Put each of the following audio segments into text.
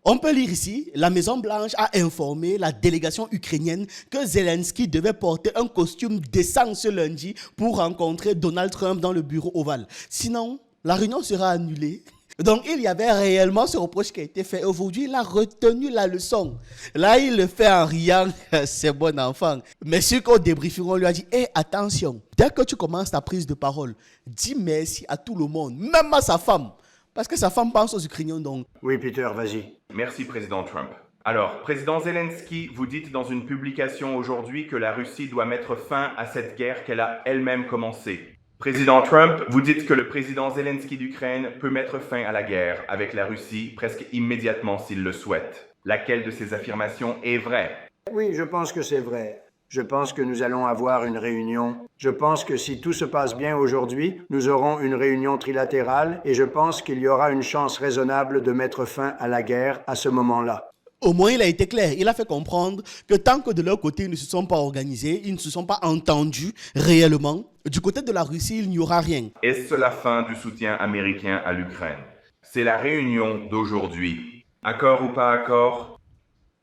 On peut lire ici, la Maison-Blanche a informé la délégation ukrainienne que Zelensky devait porter un costume décent ce lundi pour rencontrer Donald Trump dans le bureau ovale. Sinon, la réunion sera annulée. Donc, il y avait réellement ce reproche qui a été fait. Aujourd'hui, il a retenu la leçon. Là, il le fait en riant. C'est bon enfant. Mais ce qu'au débriefing, on lui a dit, attention, dès que tu commences ta prise de parole, dis merci à tout le monde, même à sa femme. Parce que sa femme pense aux Ukrainiens, donc. Oui, Peter, vas-y. Merci, Président Trump. Alors, Président Zelensky, vous dites dans une publication aujourd'hui que la Russie doit mettre fin à cette guerre qu'elle a elle-même commencée. Président Trump, vous dites que le président Zelensky d'Ukraine peut mettre fin à la guerre avec la Russie presque immédiatement s'il le souhaite. Laquelle de ces affirmations est vraie? Oui, je pense que c'est vrai. Je pense que nous allons avoir une réunion. Je pense que si tout se passe bien aujourd'hui, nous aurons une réunion trilatérale et je pense qu'il y aura une chance raisonnable de mettre fin à la guerre à ce moment-là. Au moins, il a été clair. Il a fait comprendre que tant que de leur côté, ils ne se sont pas organisés, ils ne se sont pas entendus réellement, du côté de la Russie, il n'y aura rien. Est-ce la fin du soutien américain à l'Ukraine? C'est la réunion d'aujourd'hui. Accord ou pas accord?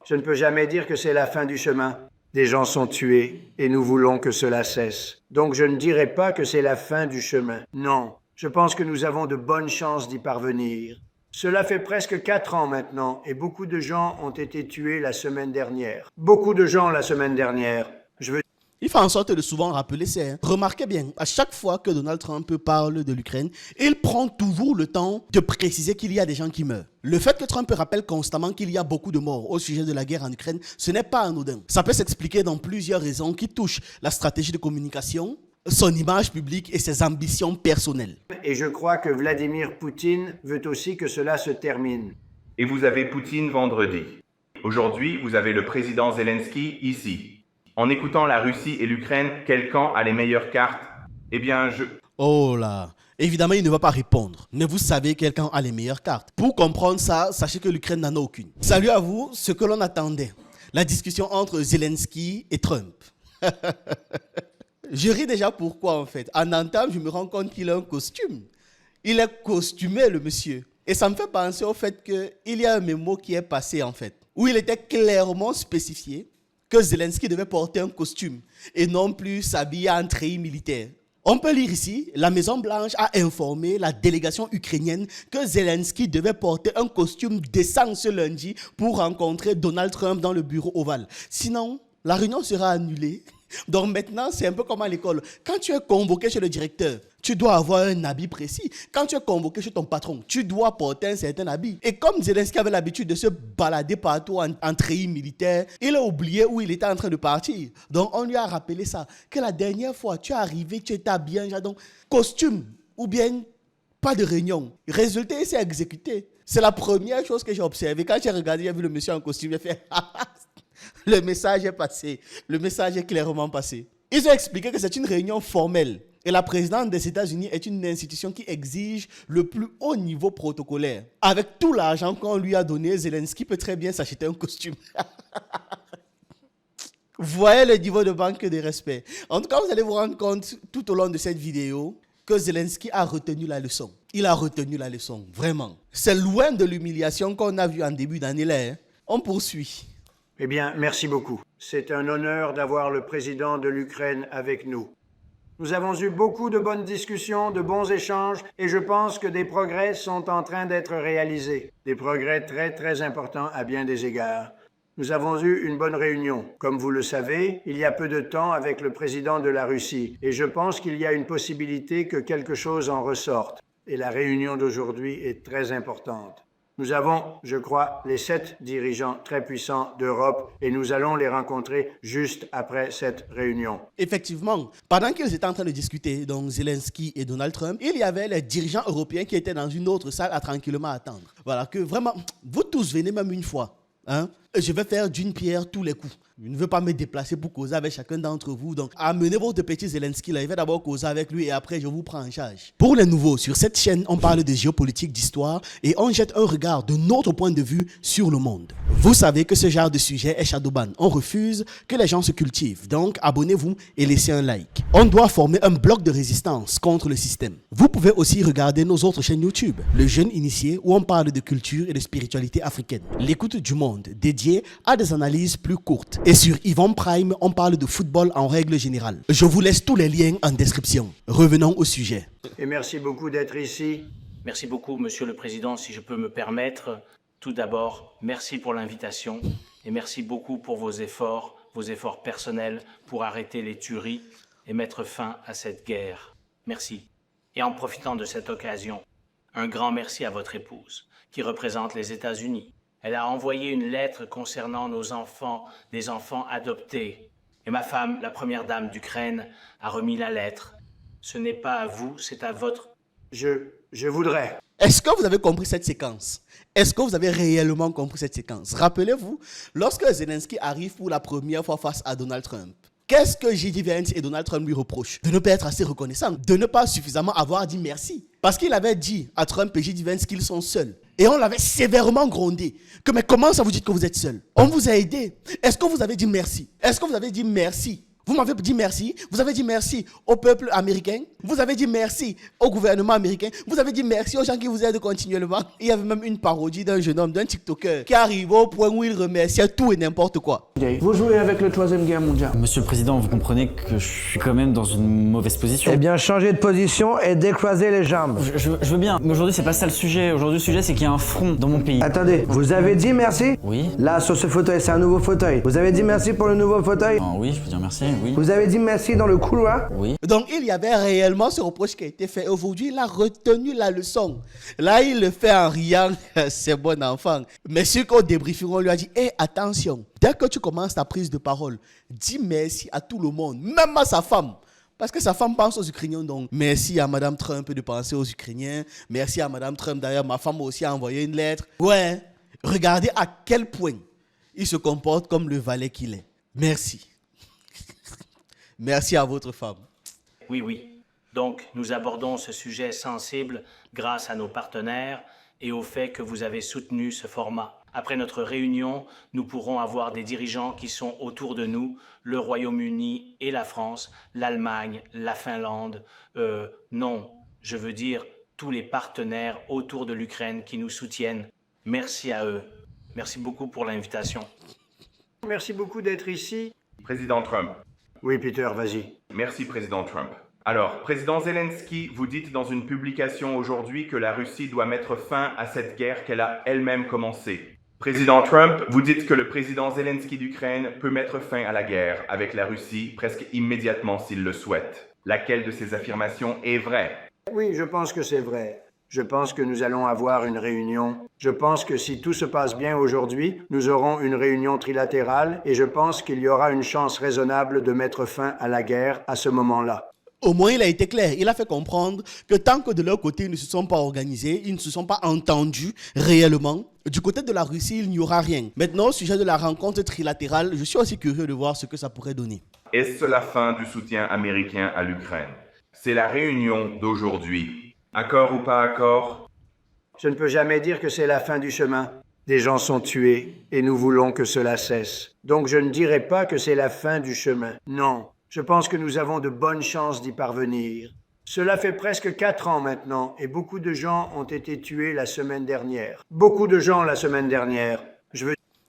Je ne peux jamais dire que c'est la fin du chemin. Des gens sont tués et nous voulons que cela cesse. Donc je ne dirai pas que c'est la fin du chemin. Non, je pense que nous avons de bonnes chances d'y parvenir. Cela fait presque 4 ans maintenant et beaucoup de gens ont été tués la semaine dernière. Beaucoup de gens la semaine dernière. Il fait en sorte de souvent rappeler ça. Remarquez bien, à chaque fois que Donald Trump parle de l'Ukraine, il prend toujours le temps de préciser qu'il y a des gens qui meurent. Le fait que Trump rappelle constamment qu'il y a beaucoup de morts au sujet de la guerre en Ukraine, ce n'est pas anodin. Ça peut s'expliquer dans plusieurs raisons qui touchent la stratégie de communication, son image publique et ses ambitions personnelles. Et je crois que Vladimir Poutine veut aussi que cela se termine. Et vous avez Poutine vendredi. Aujourd'hui, vous avez le président Zelensky ici. En écoutant la Russie et l'Ukraine, quel camp a les meilleures cartes? Eh bien, Oh là, évidemment, il ne va pas répondre. Mais vous savez quel camp a les meilleures cartes. Pour comprendre ça, sachez que l'Ukraine n'en a aucune. Salut à vous, ce que l'on attendait. La discussion entre Zelensky et Trump. Je ris déjà pourquoi en fait. En entame, je me rends compte qu'il a un costume. Il est costumé, le monsieur. Et ça me fait penser au fait qu'il y a un mémo qui est passé en fait, où il était clairement spécifié que Zelensky devait porter un costume et non plus s'habiller en treillis militaire. On peut lire ici, la Maison-Blanche a informé la délégation ukrainienne que Zelensky devait porter un costume décent ce lundi pour rencontrer Donald Trump dans le bureau ovale. Sinon, la réunion sera annulée. Donc maintenant, c'est un peu comme à l'école. Quand tu es convoqué chez le directeur, tu dois avoir un habit précis. Quand tu es convoqué chez ton patron, tu dois porter un certain habit. Et comme Zelensky avait l'habitude de se balader partout en treillis militaire, il a oublié où il était en train de partir. Donc on lui a rappelé ça, que la dernière fois, tu es arrivé, tu étais habillé en donc costume ou bien pas de réunion. Résultat, il s'est exécuté. C'est la première chose que j'ai observée. Quand j'ai regardé, j'ai vu le monsieur en costume, j'ai fait le message est passé. Le message est clairement passé. Ils ont expliqué que c'est une réunion formelle. Et la présidence des États-Unis est une institution qui exige le plus haut niveau protocolaire. Avec tout l'argent qu'on lui a donné, Zelensky peut très bien s'acheter un costume. Voyez le niveau de manque de respect. En tout cas, vous allez vous rendre compte tout au long de cette vidéo que Zelensky a retenu la leçon. Il a retenu la leçon, vraiment. C'est loin de l'humiliation qu'on a vue en début d'année là. On poursuit. Eh bien, merci beaucoup. C'est un honneur d'avoir le président de l'Ukraine avec nous. Nous avons eu beaucoup de bonnes discussions, de bons échanges, et je pense que des progrès sont en train d'être réalisés. Des progrès très, très importants à bien des égards. Nous avons eu une bonne réunion, comme vous le savez, il y a peu de temps avec le président de la Russie, et je pense qu'il y a une possibilité que quelque chose en ressorte. Et la réunion d'aujourd'hui est très importante. Nous avons, je crois, les 7 dirigeants très puissants d'Europe et nous allons les rencontrer juste après cette réunion. Effectivement, pendant qu'ils étaient en train de discuter, donc Zelensky et Donald Trump, il y avait les dirigeants européens qui étaient dans une autre salle à tranquillement attendre. Voilà, que vraiment, vous tous venez même une fois. Hein? Je vais faire d'une pierre tous les coups. Je ne veux pas me déplacer pour causer avec chacun d'entre vous. Donc, amenez votre petit Zelensky là. Je vais d'abord causer avec lui et après, je vous prends en charge. Pour les nouveaux, sur cette chaîne, on parle de géopolitique, d'histoire et on jette un regard de notre point de vue sur le monde. Vous savez que ce genre de sujet est shadowban. On refuse que les gens se cultivent. Donc, abonnez-vous et laissez un like. On doit former un bloc de résistance contre le système. Vous pouvez aussi regarder nos autres chaînes YouTube. Le Jeune Initié, où on parle de culture et de spiritualité africaine. L'écoute du monde, dédié à des analyses plus courtes. Et sur Yvon Prime, on parle de football en règle générale. Je vous laisse tous les liens en description. Revenons au sujet. Et merci beaucoup d'être ici. Merci beaucoup, Monsieur le Président. Si je peux me permettre, tout d'abord, merci pour l'invitation et merci beaucoup pour vos efforts personnels pour arrêter les tueries et mettre fin à cette guerre. Merci. Et en profitant de cette occasion, un grand merci à votre épouse, qui représente les États-Unis. Elle a envoyé une lettre concernant nos enfants, des enfants adoptés. Et ma femme, la première dame d'Ukraine, a remis la lettre. Ce n'est pas à vous, c'est à votre... Je voudrais. Est-ce que vous avez compris cette séquence? Est-ce que vous avez réellement compris cette séquence? Rappelez-vous, lorsque Zelensky arrive pour la première fois face à Donald Trump, qu'est-ce que J.D. Vance et Donald Trump lui reprochent? De ne pas être assez reconnaissant, de ne pas suffisamment avoir dit merci. Parce qu'il avait dit à Trump et J.D. Vance qu'ils sont seuls. Et on l'avait sévèrement grondé. Que mais comment ça vous dites que vous êtes seuls? On vous a aidé. Est-ce que vous avez dit merci? Est-ce que vous avez dit merci? Vous m'avez dit merci. Vous avez dit merci au peuple américain. Vous avez dit merci au gouvernement américain. Vous avez dit merci aux gens qui vous aident continuellement. Il y avait même une parodie d'un jeune homme, d'un TikToker, qui arrivait au point où il remerciait tout et n'importe quoi. Vous jouez avec le 3e guerre mondiale. Monsieur le Président, vous comprenez que je suis quand même dans une mauvaise position. Eh bien, changez de position et décroisez les jambes. Je veux bien, mais aujourd'hui c'est pas ça le sujet. Aujourd'hui le sujet c'est qu'il y a un front dans mon pays. Attendez, vous avez dit merci? Oui. Là, sur ce fauteuil, c'est un nouveau fauteuil. Vous avez dit merci pour le nouveau fauteuil? Ah, oui, je peux dire merci, oui. Vous avez dit merci dans le couloir? Oui. Donc, il y avait réellement ce reproche qui a été fait. Aujourd'hui, il a retenu la leçon. Là, il le fait en riant. C'est bon enfant. Mais ce qu'au débriefing, on lui a dit, attention, dès que tu commences ta prise de parole, dis merci à tout le monde, même à sa femme. Parce que sa femme pense aux Ukrainiens, donc merci à Madame Trump de penser aux Ukrainiens. Merci à Madame Trump. D'ailleurs, ma femme aussi a envoyé une lettre. Ouais, regardez à quel point il se comporte comme le valet qu'il est. Merci. Merci à votre femme. Oui. Donc, nous abordons ce sujet sensible grâce à nos partenaires et au fait que vous avez soutenu ce format. Après notre réunion, nous pourrons avoir des dirigeants qui sont autour de nous, le Royaume-Uni et la France, l'Allemagne, la Finlande, non, je veux dire tous les partenaires autour de l'Ukraine qui nous soutiennent. Merci à eux. Merci beaucoup pour l'invitation. Merci beaucoup d'être ici. Président Trump. Oui, Peter, vas-y. Merci, Président Trump. Alors, Président Zelensky, vous dites dans une publication aujourd'hui que la Russie doit mettre fin à cette guerre qu'elle a elle-même commencée. Président Trump, vous dites que le président Zelensky d'Ukraine peut mettre fin à la guerre avec la Russie presque immédiatement s'il le souhaite. Laquelle de ces affirmations est vraie? Oui, je pense que c'est vrai. Je pense que nous allons avoir une réunion. Je pense que si tout se passe bien aujourd'hui, nous aurons une réunion trilatérale et je pense qu'il y aura une chance raisonnable de mettre fin à la guerre à ce moment-là. Au moins, il a été clair. Il a fait comprendre que tant que de leur côté, ils ne se sont pas organisés, ils ne se sont pas entendus réellement, du côté de la Russie, il n'y aura rien. Maintenant, au sujet de la rencontre trilatérale, je suis aussi curieux de voir ce que ça pourrait donner. Est-ce la fin du soutien américain à l'Ukraine? C'est la réunion d'aujourd'hui. Accord ou pas accord? Je ne peux jamais dire que c'est la fin du chemin. Des gens sont tués et nous voulons que cela cesse. Donc je ne dirai pas que c'est la fin du chemin. Non, je pense que nous avons de bonnes chances d'y parvenir. Cela fait presque 4 ans maintenant et beaucoup de gens ont été tués la semaine dernière. Beaucoup de gens la semaine dernière.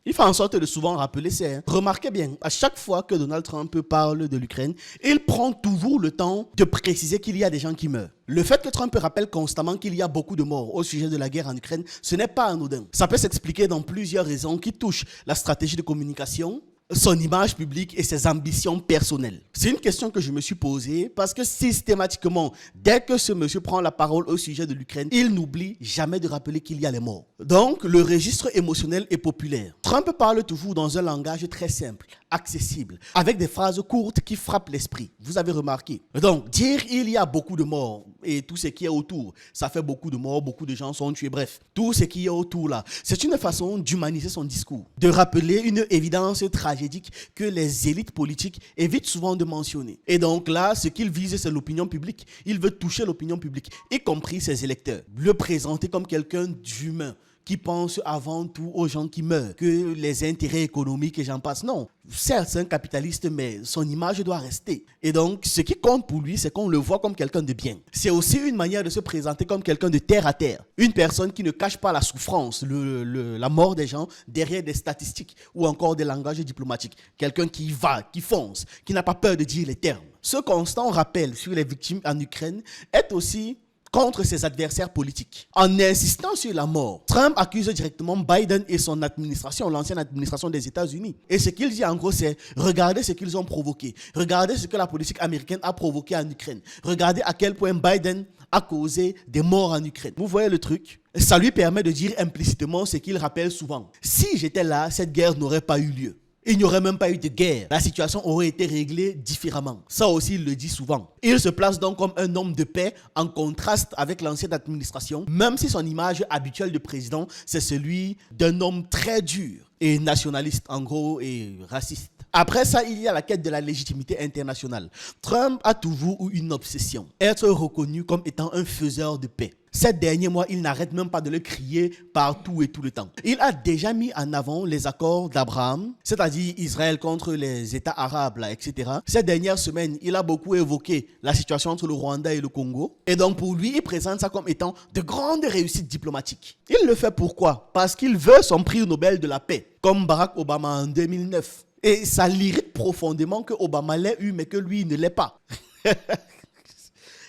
Il fait en sorte de souvent rappeler ça. Remarquez bien, à chaque fois que Donald Trump parle de l'Ukraine, il prend toujours le temps de préciser qu'il y a des gens qui meurent. Le fait que Trump rappelle constamment qu'il y a beaucoup de morts au sujet de la guerre en Ukraine, ce n'est pas anodin. Ça peut s'expliquer dans plusieurs raisons qui touchent la stratégie de communication, son image publique et ses ambitions personnelles? C'est une question que je me suis posée parce que systématiquement, dès que ce monsieur prend la parole au sujet de l'Ukraine, il n'oublie jamais de rappeler qu'il y a les morts. Donc, le registre émotionnel est populaire. Trump parle toujours dans un langage très simple, accessible, avec des phrases courtes qui frappent l'esprit. Vous avez remarqué. Donc, dire il y a beaucoup de morts et tout ce qui est autour, ça fait beaucoup de morts, beaucoup de gens sont tués, bref, tout ce qui est autour là, c'est une façon d'humaniser son discours, de rappeler une évidence tragédique que les élites politiques évitent souvent de mentionner. Et donc là, ce qu'il vise, c'est l'opinion publique. Il veut toucher l'opinion publique, y compris ses électeurs. Le présenter comme quelqu'un d'humain, qui pense avant tout aux gens qui meurent, que les intérêts économiques et j'en passe. Non, certes, c'est un capitaliste, mais son image doit rester. Et donc, ce qui compte pour lui, c'est qu'on le voit comme quelqu'un de bien. C'est aussi une manière de se présenter comme quelqu'un de terre à terre. Une personne qui ne cache pas la souffrance, la mort des gens derrière des statistiques ou encore des langages diplomatiques. Quelqu'un qui va, qui fonce, qui n'a pas peur de dire les termes. Ce constant rappel sur les victimes en Ukraine est aussi contre ses adversaires politiques. En insistant sur la mort, Trump accuse directement Biden et son administration, l'ancienne administration des États-Unis. Et ce qu'il dit en gros, c'est regardez ce qu'ils ont provoqué. Regardez ce que la politique américaine a provoqué en Ukraine. Regardez à quel point Biden a causé des morts en Ukraine. Vous voyez le truc? Ça lui permet de dire implicitement ce qu'il rappelle souvent. Si j'étais là, cette guerre n'aurait pas eu lieu. Il n'y aurait même pas eu de guerre. La situation aurait été réglée différemment. Ça aussi, il le dit souvent. Il se place donc comme un homme de paix en contraste avec l'ancienne administration, même si son image habituelle de président, c'est celui d'un homme très dur et nationaliste, en gros, et raciste. Après ça, il y a la quête de la légitimité internationale. Trump a toujours eu une obsession, être reconnu comme étant un faiseur de paix. Ces derniers mois, il n'arrête même pas de le crier partout et tout le temps. Il a déjà mis en avant les accords d'Abraham, c'est-à-dire Israël contre les États arabes, là, etc. Ces dernières semaines, il a beaucoup évoqué la situation entre le Rwanda et le Congo. Et donc pour lui, il présente ça comme étant de grandes réussites diplomatiques. Il le fait pourquoi? Parce qu'il veut son prix Nobel de la paix, comme Barack Obama en 2009. Et ça l'irrite profondément que Obama l'ait eu, mais que lui, il ne l'ait pas.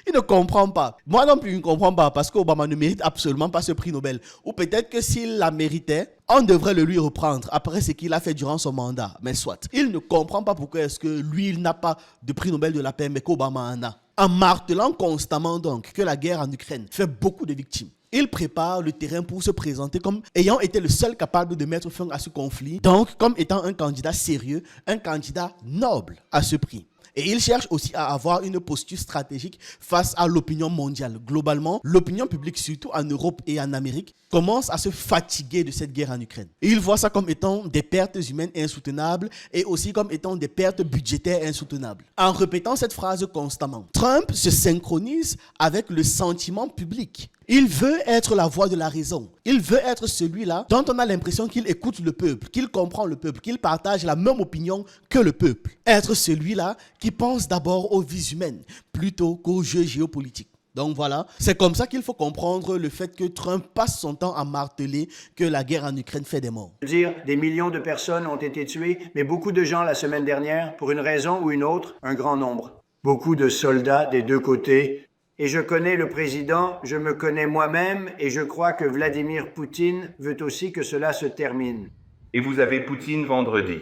Il ne comprend pas. Moi non plus, je ne comprends pas parce qu'Obama ne mérite absolument pas ce prix Nobel. Ou peut-être que s'il la méritait, on devrait le lui reprendre après ce qu'il a fait durant son mandat. Mais soit. Il ne comprend pas pourquoi est-ce que lui, il n'a pas de prix Nobel de la paix, mais qu'Obama en a. En martelant constamment donc que la guerre en Ukraine fait beaucoup de victimes. Il prépare le terrain pour se présenter comme ayant été le seul capable de mettre fin à ce conflit. Donc, comme étant un candidat sérieux, un candidat noble à ce prix. Et il cherche aussi à avoir une posture stratégique face à l'opinion mondiale. Globalement, l'opinion publique, surtout en Europe et en Amérique, commence à se fatiguer de cette guerre en Ukraine. Et il voit ça comme étant des pertes humaines insoutenables et aussi comme étant des pertes budgétaires insoutenables. En répétant cette phrase constamment, Trump se synchronise avec le sentiment public. Il veut être la voix de la raison. Il veut être celui-là dont on a l'impression qu'il écoute le peuple, qu'il comprend le peuple, qu'il partage la même opinion que le peuple. Être celui-là qui pense d'abord aux vies humaines plutôt qu'aux jeux géopolitiques. Donc voilà, c'est comme ça qu'il faut comprendre le fait que Trump passe son temps à marteler que la guerre en Ukraine fait des morts. Des millions de personnes ont été tuées, mais beaucoup de gens la semaine dernière, pour une raison ou une autre, un grand nombre. Beaucoup de soldats des deux côtés. Et je connais le président, je me connais moi-même, et je crois que Vladimir Poutine veut aussi que cela se termine. Et vous avez Poutine vendredi.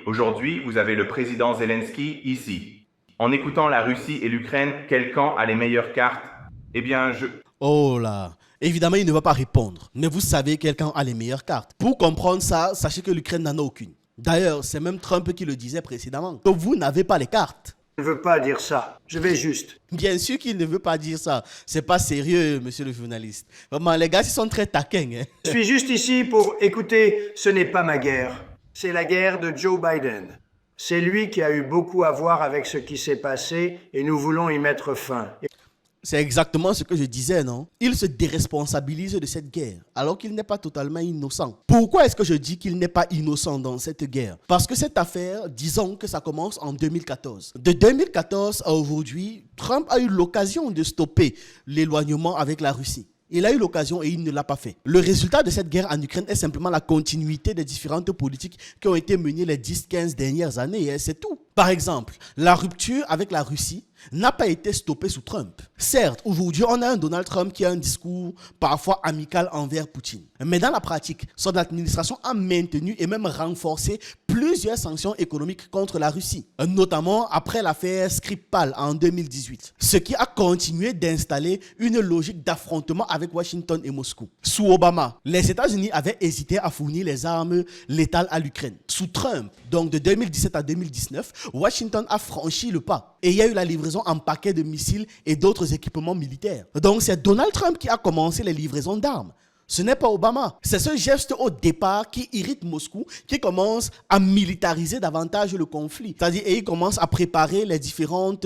Aujourd'hui, vous avez le président Zelensky ici. En écoutant la Russie et l'Ukraine, quel camp a les meilleures cartes? Eh bien, Oh là, évidemment, il ne va pas répondre. Mais vous savez quel camp a les meilleures cartes. Pour comprendre ça, sachez que l'Ukraine n'en a aucune. D'ailleurs, c'est même Trump qui le disait précédemment. Que vous n'avez pas les cartes. Je ne veux pas dire ça. Je vais juste. Bien sûr qu'il ne veut pas dire ça. C'est pas sérieux, monsieur le journaliste. Vraiment, les gars, ils sont très taquins. Hein. Je suis juste ici pour écouter. Ce n'est pas ma guerre. C'est la guerre de Joe Biden. C'est lui qui a eu beaucoup à voir avec ce qui s'est passé et nous voulons y mettre fin. C'est exactement ce que je disais, non? Il se déresponsabilise de cette guerre, alors qu'il n'est pas totalement innocent. Pourquoi est-ce que je dis qu'il n'est pas innocent dans cette guerre? Parce que cette affaire, disons que ça commence en 2014. De 2014 à aujourd'hui, Trump a eu l'occasion de stopper l'éloignement avec la Russie. Il a eu l'occasion et il ne l'a pas fait. Le résultat de cette guerre en Ukraine est simplement la continuité des différentes politiques qui ont été menées les 10-15 dernières années et c'est tout. Par exemple, la rupture avec la Russie n'a pas été stoppée sous Trump. Certes, aujourd'hui, on a un Donald Trump qui a un discours parfois amical envers Poutine. Mais dans la pratique, son administration a maintenu et même renforcé plusieurs sanctions économiques contre la Russie, notamment après l'affaire Skripal en 2018, ce qui a continué d'installer une logique d'affrontement avec Washington et Moscou. Sous Obama, les États-Unis avaient hésité à fournir les armes létales à l'Ukraine. Sous Trump, donc de 2017 à 2019, Washington a franchi le pas et il y a eu la livraison en paquets de missiles et d'autres équipements militaires. Donc c'est Donald Trump qui a commencé les livraisons d'armes. Ce n'est pas Obama. C'est ce geste au départ qui irrite Moscou, qui commence à militariser davantage le conflit. C'est-à-dire, et il commence à préparer les différentes,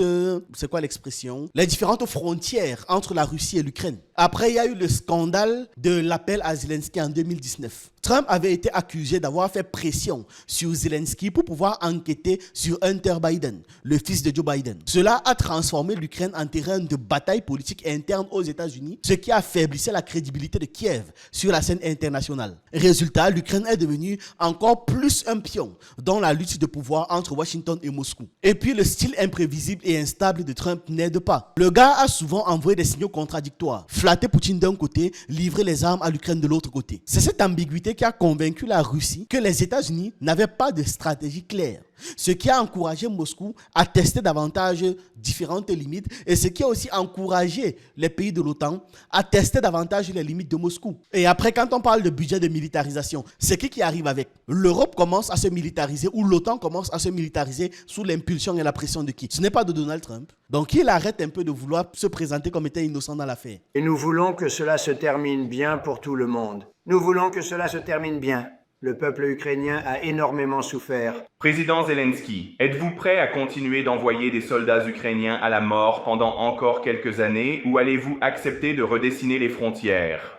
c'est quoi l'expression? Les différentes frontières entre la Russie et l'Ukraine. Après, il y a eu le scandale de l'appel à Zelensky en 2019. Trump avait été accusé d'avoir fait pression sur Zelensky pour pouvoir enquêter sur Hunter Biden, le fils de Joe Biden. Cela a transformé l'Ukraine en terrain de bataille politique interne aux États-Unis, ce qui affaiblissait la crédibilité de Kiev sur la scène internationale. Résultat, l'Ukraine est devenue encore plus un pion dans la lutte de pouvoir entre Washington et Moscou. Et puis le style imprévisible et instable de Trump n'aide pas. Le gars a souvent envoyé des signaux contradictoires. Flatter Poutine d'un côté, livrer les armes à l'Ukraine de l'autre côté. C'est cette ambiguïté qui a convaincu la Russie que les États-Unis n'avaient pas de stratégie claire. Ce qui a encouragé Moscou à tester davantage différentes limites et ce qui a aussi encouragé les pays de l'OTAN à tester davantage les limites de Moscou. Et après, quand on parle de budget de militarisation, c'est qui arrive avec? L'Europe commence à se militariser ou l'OTAN commence à se militariser sous l'impulsion et la pression de qui? Ce n'est pas de Donald Trump. Donc il arrête un peu de vouloir se présenter comme étant innocent dans l'affaire. Et nous voulons que cela se termine bien pour tout le monde. Nous voulons que cela se termine bien. Le peuple ukrainien a énormément souffert. Président Zelensky, êtes-vous prêt à continuer d'envoyer des soldats ukrainiens à la mort pendant encore quelques années ou allez-vous accepter de redessiner les frontières?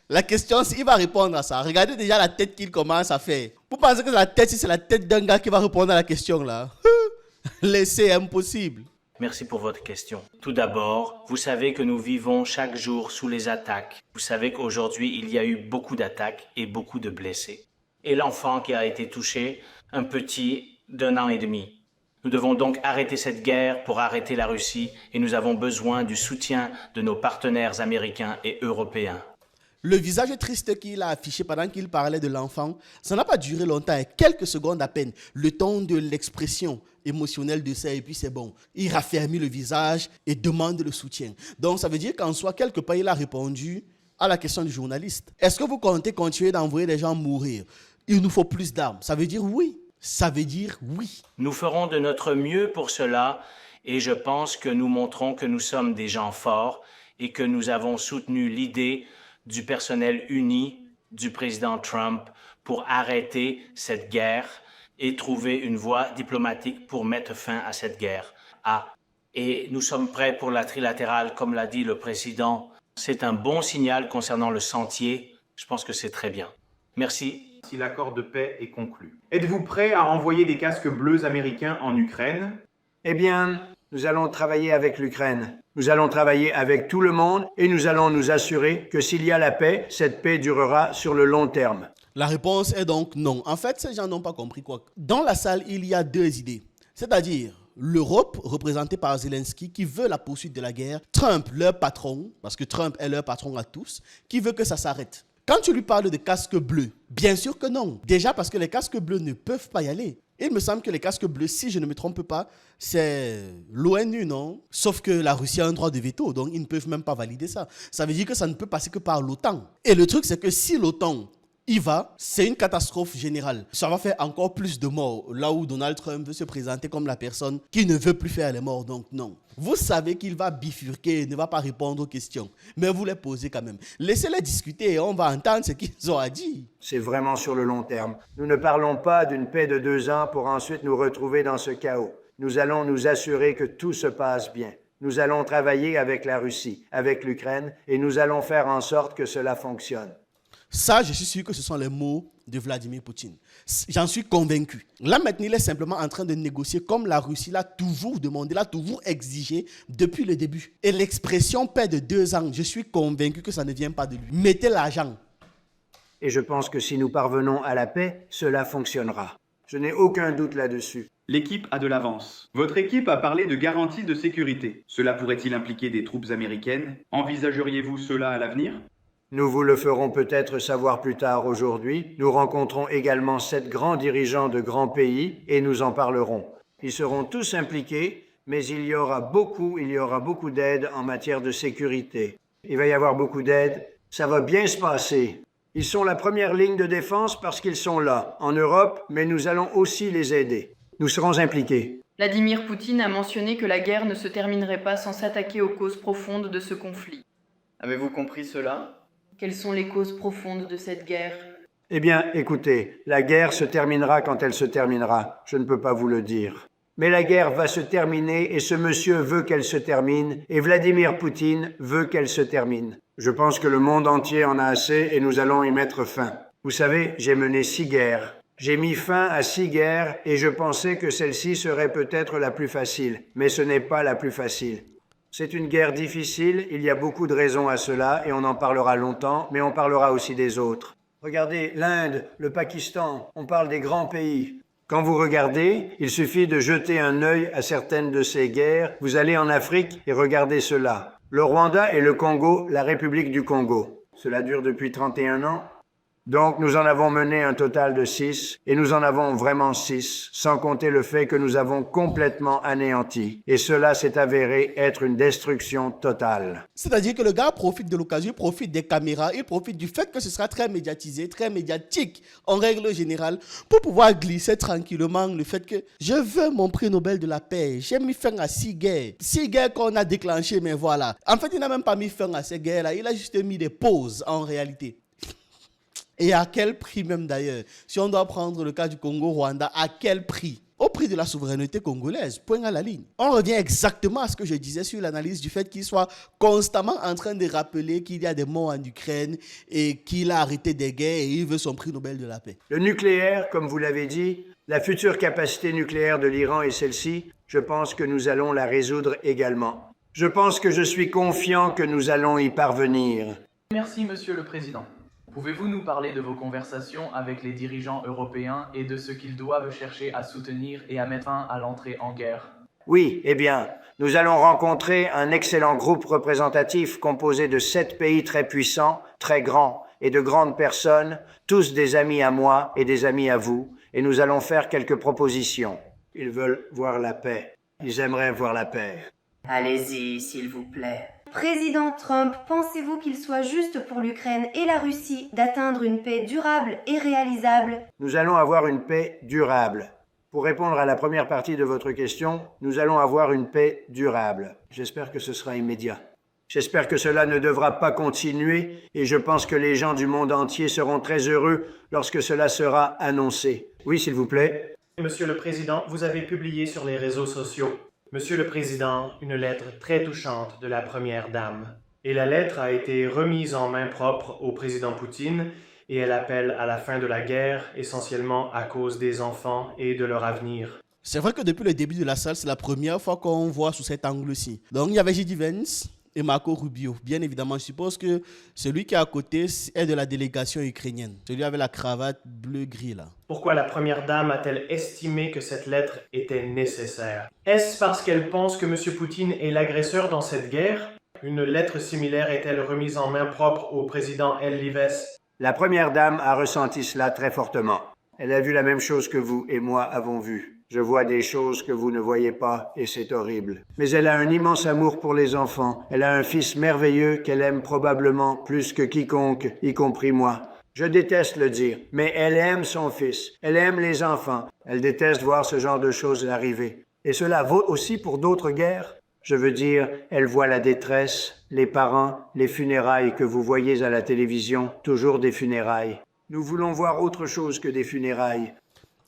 La question, c'est il va répondre à ça. Regardez déjà la tête qu'il commence à faire. Vous pensez que la tête, c'est la tête d'un gars qui va répondre à la question là? Laissez impossible. Merci pour votre question. Tout d'abord, vous savez que nous vivons chaque jour sous les attaques. Vous savez qu'aujourd'hui, il y a eu beaucoup d'attaques et beaucoup de blessés. Et l'enfant qui a été touché, un petit d'1 an et demi. Nous devons donc arrêter cette guerre pour arrêter la Russie et nous avons besoin du soutien de nos partenaires américains et européens. Le visage triste qu'il a affiché pendant qu'il parlait de l'enfant, ça n'a pas duré longtemps, quelques secondes à peine. Le temps de l'expression émotionnelle de ça et puis c'est bon. Il raffermit le visage et demande le soutien. Donc ça veut dire qu'en soi, quelque part, il a répondu à la question du journaliste. Est-ce que vous comptez continuer d'envoyer des gens mourir? Il nous faut plus d'armes. Ça veut dire oui. Ça veut dire oui. Nous ferons de notre mieux pour cela et je pense que nous montrons que nous sommes des gens forts et que nous avons soutenu l'idée du personnel uni du président Trump pour arrêter cette guerre et trouver une voie diplomatique pour mettre fin à cette guerre. Et nous sommes prêts pour la trilatérale, comme l'a dit le président. C'est un bon signal concernant le sentier. Je pense que c'est très bien. Merci. Si l'accord de paix est conclu. Êtes-vous prêt à envoyer des casques bleus américains en Ukraine? Eh bien, nous allons travailler avec l'Ukraine. Nous allons travailler avec tout le monde et nous allons nous assurer que s'il y a la paix, cette paix durera sur le long terme. La réponse est donc non. En fait, ces gens n'ont pas compris quoi. Dans la salle, il y a deux idées. C'est-à-dire l'Europe, représentée par Zelensky, qui veut la poursuite de la guerre. Trump, leur patron, parce que Trump est leur patron à tous, qui veut que ça s'arrête. Quand tu lui parles de casques bleus, bien sûr que non. Déjà parce que les casques bleus ne peuvent pas y aller. Il me semble que les casques bleus, si je ne me trompe pas, c'est l'ONU, non? Sauf que la Russie a un droit de veto, donc ils ne peuvent même pas valider ça. Ça veut dire que ça ne peut passer que par l'OTAN. Et le truc, c'est que si l'OTAN y va, c'est une catastrophe générale. Ça va faire encore plus de morts, là où Donald Trump veut se présenter comme la personne qui ne veut plus faire les morts, donc non. Vous savez qu'il va bifurquer et ne va pas répondre aux questions, mais vous les posez quand même. Laissez-les discuter et on va entendre ce qu'ils ont à dire. C'est vraiment sur le long terme. Nous ne parlons pas d'une paix de 2 ans pour ensuite nous retrouver dans ce chaos. Nous allons nous assurer que tout se passe bien. Nous allons travailler avec la Russie, avec l'Ukraine, et nous allons faire en sorte que cela fonctionne. Ça, je suis sûr que ce sont les mots de Vladimir Poutine. J'en suis convaincu. Là, maintenant, il est simplement en train de négocier comme la Russie l'a toujours demandé, l'a toujours exigé depuis le début. Et l'expression paix de 2 ans, je suis convaincu que ça ne vient pas de lui. Mettez l'argent. Et je pense que si nous parvenons à la paix, cela fonctionnera. Je n'ai aucun doute là-dessus. L'équipe a de l'avance. Votre équipe a parlé de garantie de sécurité. Cela pourrait-il impliquer des troupes américaines? Envisageriez-vous cela à l'avenir? Nous vous le ferons peut-être savoir plus tard aujourd'hui. Nous rencontrons également 7 grands dirigeants de grands pays et nous en parlerons. Ils seront tous impliqués, mais il y aura beaucoup d'aide en matière de sécurité. Il va y avoir beaucoup d'aide. Ça va bien se passer. Ils sont la première ligne de défense parce qu'ils sont là, en Europe, mais nous allons aussi les aider. Nous serons impliqués. Vladimir Poutine a mentionné que la guerre ne se terminerait pas sans s'attaquer aux causes profondes de ce conflit. Avez-vous compris cela? Quelles sont les causes profondes de cette guerre? Eh bien, écoutez, la guerre se terminera quand elle se terminera. Je ne peux pas vous le dire. Mais la guerre va se terminer et ce monsieur veut qu'elle se termine et Vladimir Poutine veut qu'elle se termine. Je pense que le monde entier en a assez et nous allons y mettre fin. Vous savez, j'ai mené 6 guerres. J'ai mis fin à 6 guerres et je pensais que celle-ci serait peut-être la plus facile. Mais ce n'est pas la plus facile. C'est une guerre difficile, il y a beaucoup de raisons à cela et on en parlera longtemps, mais on parlera aussi des autres. Regardez, l'Inde, le Pakistan, on parle des grands pays. Quand vous regardez, il suffit de jeter un œil à certaines de ces guerres. Vous allez en Afrique et regardez cela. Le Rwanda et le Congo, la République du Congo. Cela dure depuis 31 ans. Donc nous en avons mené un total de 6, et nous en avons vraiment 6, sans compter le fait que nous avons complètement anéanti. Et cela s'est avéré être une destruction totale. C'est-à-dire que le gars profite de l'occasion, il profite des caméras, il profite du fait que ce sera très médiatisé, très médiatique en règle générale, pour pouvoir glisser tranquillement le fait que je veux mon prix Nobel de la paix. J'ai mis fin à 6 guerres. 6 guerres qu'on a déclenchées, mais voilà. En fait, il n'a même pas mis fin à ces guerres-là, il a juste mis des pauses en réalité. Et à quel prix même d'ailleurs? Si on doit prendre le cas du Congo-Rwanda, à quel prix? Au prix de la souveraineté congolaise, point à la ligne. On revient exactement à ce que je disais sur l'analyse du fait qu'il soit constamment en train de rappeler qu'il y a des morts en Ukraine et qu'il a arrêté des guerres et il veut son prix Nobel de la paix. Le nucléaire, comme vous l'avez dit, la future capacité nucléaire de l'Iran et celle-ci, je pense que nous allons la résoudre également. Je pense que je suis confiant que nous allons y parvenir. Merci, Monsieur le Président. Pouvez-vous nous parler de vos conversations avec les dirigeants européens et de ce qu'ils doivent chercher à soutenir et à mettre fin à l'entrée en guerre? Oui, eh bien, nous allons rencontrer un excellent groupe représentatif composé de 7 pays très puissants, très grands et de grandes personnes, tous des amis à moi et des amis à vous, et nous allons faire quelques propositions. Ils veulent voir la paix. Ils aimeraient voir la paix. Allez-y, s'il vous plaît. Président Trump, pensez-vous qu'il soit juste pour l'Ukraine et la Russie d'atteindre une paix durable et réalisable? Nous allons avoir une paix durable. Pour répondre à la première partie de votre question, nous allons avoir une paix durable. J'espère que ce sera immédiat. J'espère que cela ne devra pas continuer et je pense que les gens du monde entier seront très heureux lorsque cela sera annoncé. Oui, s'il vous plaît. Monsieur le Président, vous avez publié sur les réseaux sociaux, Monsieur le Président, une lettre très touchante de la Première Dame. Et la lettre a été remise en main propre au président Poutine et elle appelle à la fin de la guerre, essentiellement à cause des enfants et de leur avenir. C'est vrai que depuis le début de la salle, c'est la première fois qu'on voit sous cet angle-ci. Donc il y avait J.D. Vance et Marco Rubio. Bien évidemment, je suppose que celui qui est à côté est de la délégation ukrainienne. Celui avec la cravate bleu-gris là. Pourquoi la Première Dame a-t-elle estimé que cette lettre était nécessaire? Est-ce parce qu'elle pense que M. Poutine est l'agresseur dans cette guerre? Une lettre similaire est-elle remise en main propre au président Lives? La Première Dame a ressenti cela très fortement. Elle a vu la même chose que vous et moi avons vu. Je vois des choses que vous ne voyez pas et c'est horrible. Mais elle a un immense amour pour les enfants. Elle a un fils merveilleux qu'elle aime probablement plus que quiconque, y compris moi. Je déteste le dire, mais elle aime son fils. Elle aime les enfants. Elle déteste voir ce genre de choses arriver. Et cela vaut aussi pour d'autres guerres. Je veux dire, elle voit la détresse, les parents, les funérailles que vous voyez à la télévision, toujours des funérailles. Nous voulons voir autre chose que des funérailles.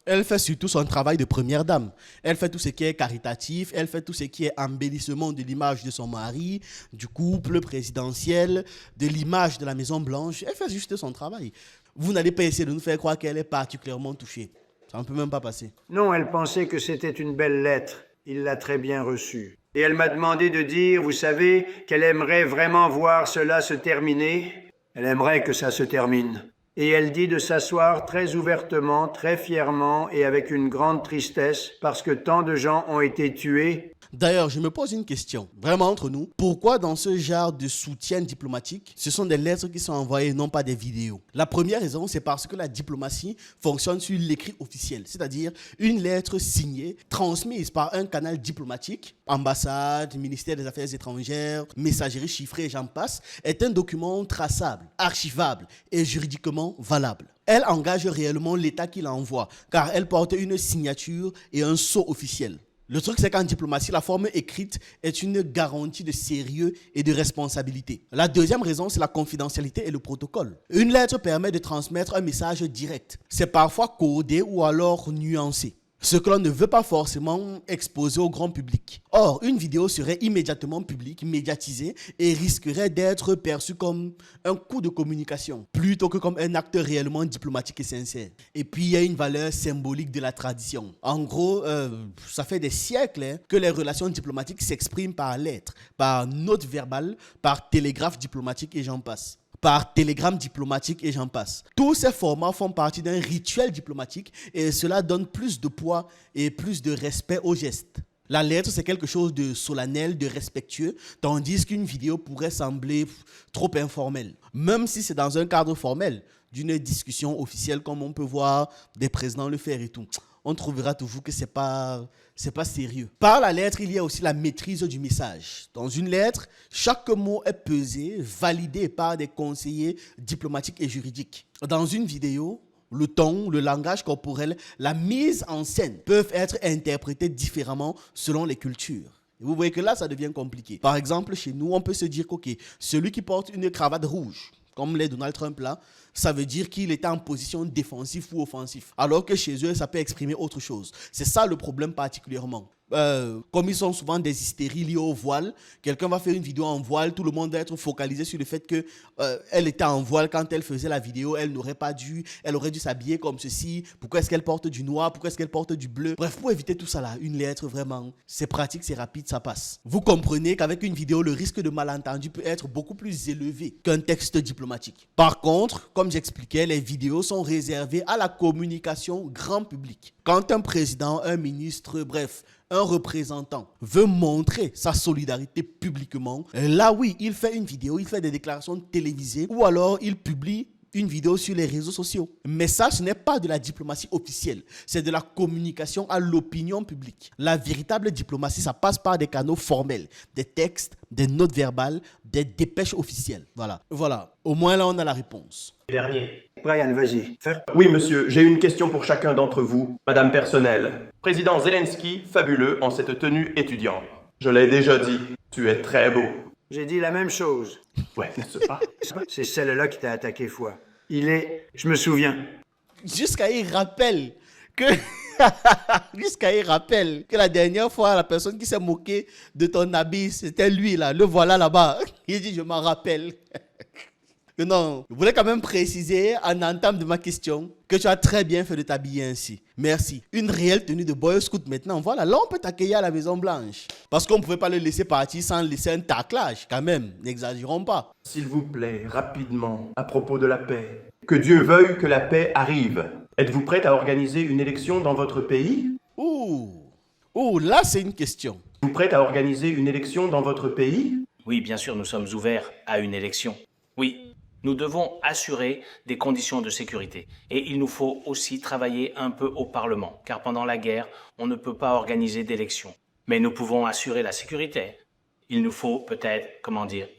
Elle fait surtout son travail de première dame. Elle fait tout ce qui est caritatif, elle fait tout ce qui est embellissement de l'image de son mari, du couple présidentiel, de l'image de la Maison Blanche. Elle fait juste son travail. Vous n'allez pas essayer de nous faire croire qu'elle est particulièrement touchée. Ça ne peut même pas passer. Non, elle pensait que c'était une belle lettre. Il l'a très bien reçue. Et elle m'a demandé de dire, vous savez, qu'elle aimerait vraiment voir cela se terminer. Elle aimerait que ça se termine. Et elle dit de s'asseoir très ouvertement, très fièrement et avec une grande tristesse parce que tant de gens ont été tués. D'ailleurs, je me pose une question, vraiment entre nous. Pourquoi dans ce genre de soutien diplomatique, ce sont des lettres qui sont envoyées, non pas des vidéos? La première raison, c'est parce que la diplomatie fonctionne sur l'écrit officiel, c'est-à-dire une lettre signée, transmise par un canal diplomatique, ambassade, ministère des Affaires étrangères, messagerie chiffrée, j'en passe, est un document traçable, archivable et juridiquement valable. Elle engage réellement l'État qui l'envoie, car elle porte une signature et un sceau officiel. Le truc, c'est qu'en diplomatie, la forme écrite est une garantie de sérieux et de responsabilité. La deuxième raison, c'est la confidentialité et le protocole. Une lettre permet de transmettre un message direct. C'est parfois codé ou alors nuancé, ce que l'on ne veut pas forcément exposer au grand public. Or, une vidéo serait immédiatement publique, médiatisée et risquerait d'être perçue comme un coup de communication, plutôt que comme un acte réellement diplomatique et sincère. Et puis, il y a une valeur symbolique de la tradition. En gros, ça fait des siècles que les relations diplomatiques s'expriment par lettres, par notes verbales, par télégraphe diplomatique et j'en passe. Par télégramme diplomatique et j'en passe. Tous ces formats font partie d'un rituel diplomatique et cela donne plus de poids et plus de respect aux gestes. La lettre, c'est quelque chose de solennel, de respectueux, tandis qu'une vidéo pourrait sembler trop informelle, même si c'est dans un cadre formel, d'une discussion officielle comme on peut voir des présidents le faire et tout. On trouvera toujours que c'est pas sérieux. Par la lettre, il y a aussi la maîtrise du message. Dans une lettre, chaque mot est pesé, validé par des conseillers diplomatiques et juridiques. Dans une vidéo, le ton, le langage corporel, la mise en scène peuvent être interprétés différemment selon les cultures. Et vous voyez que là, ça devient compliqué. Par exemple, chez nous, on peut se dire que celui qui porte une cravate rouge, comme les Donald Trump là, ça veut dire qu'il était en position défensive ou offensive. Alors que chez eux, ça peut exprimer autre chose. C'est ça le problème particulièrement. Comme ils sont souvent des hystéries liées au voile, quelqu'un va faire une vidéo en voile, tout le monde va être focalisé sur le fait qu'elle était en voile quand elle faisait la vidéo, elle n'aurait pas dû, elle aurait dû s'habiller comme ceci, pourquoi est-ce qu'elle porte du noir, pourquoi est-ce qu'elle porte du bleu. Bref, pour éviter tout ça là, une lettre vraiment, c'est pratique, c'est rapide, ça passe. Vous comprenez qu'avec une vidéo, le risque de malentendu peut être beaucoup plus élevé qu'un texte diplomatique. Par contre, comme j'expliquais, les vidéos sont réservées à la communication grand public. Quand un président, un ministre, bref, un représentant veut montrer sa solidarité publiquement, là oui, il fait une vidéo, il fait des déclarations télévisées ou alors il publie une vidéo sur les réseaux sociaux. Mais ça, ce n'est pas de la diplomatie officielle. C'est de la communication à l'opinion publique. La véritable diplomatie, ça passe par des canaux formels, des textes, des notes verbales, des dépêches officielles. Voilà. Au moins là, on a la réponse. Dernier. Brian, vas-y. Oui, monsieur, j'ai une question pour chacun d'entre vous. Madame personnelle. Président Zelensky, fabuleux en cette tenue étudiante. Je l'ai déjà dit, tu es très beau. J'ai dit la même chose. Ouais, n'est-ce pas? C'est celle-là qui t'a attaqué, foi. Je me souviens. Jusqu'à il rappelle que la dernière fois, la personne qui s'est moquée de ton habit, c'était lui là, le voilà là-bas. Il dit, je m'en rappelle. Non, je voulais quand même préciser en entame de ma question que tu as très bien fait de t'habiller ainsi. Merci. Une réelle tenue de Boy Scout maintenant. Voilà, là on peut t'accueillir à la Maison Blanche. Parce qu'on ne pouvait pas le laisser partir sans laisser un taclage, quand même. N'exagérons pas. S'il vous plaît, rapidement, à propos de la paix. Que Dieu veuille que la paix arrive. Êtes-vous prête à organiser une élection dans votre pays? Ouh, là c'est une question. Êtes-vous prête à organiser une élection dans votre pays? Oui, bien sûr, nous sommes ouverts à une élection. Oui. Nous devons assurer des conditions de sécurité. Et il nous faut aussi travailler un peu au Parlement, car pendant la guerre, on ne peut pas organiser d'élections. Mais nous pouvons assurer la sécurité. Il nous faut peut-être,